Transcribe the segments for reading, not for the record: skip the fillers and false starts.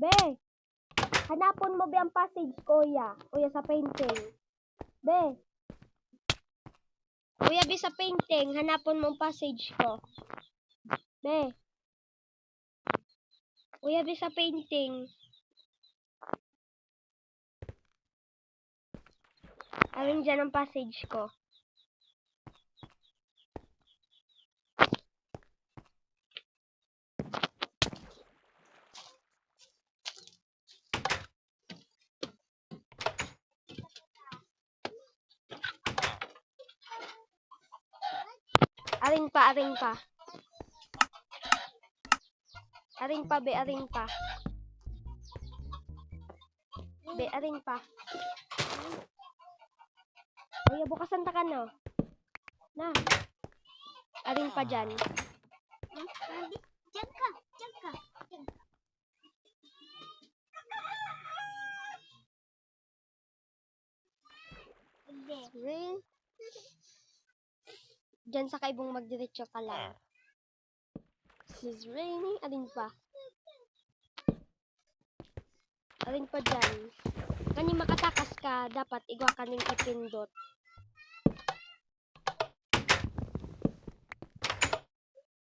Be, hanapon mo ba ang passage, kuya? Kuya, sa painting. Be. Kuya, be, sa painting, hanapon mo ang passage ko. Be. Kuya, be, sa painting. Alin dyan ang passage ko. Aring pa. Aring pa, be, aring pa. Be, aring pa. Kuya, bukasan ta ka no. Na. Aring pa dyan. Diyan ka. Ring. Dyan sa kaibong magdiretso ka lang. This is raining. Aring pa. Aring pa dyan. Kani makatakas ka, dapat igwa ka ning ipindot.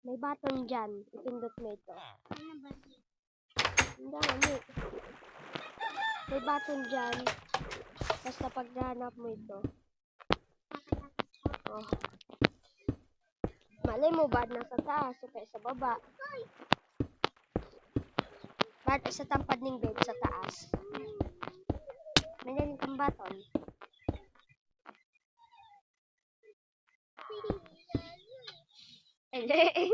May button dyan. Ipindot mo ito. Ano ba? Ang dami. May button dyan. Basta pag nahanap mo ito. Oh. Malay mo ba nasa taas o kaya sa baba? Bad sa tampad ng bed sa taas. May naling kang button. Ele.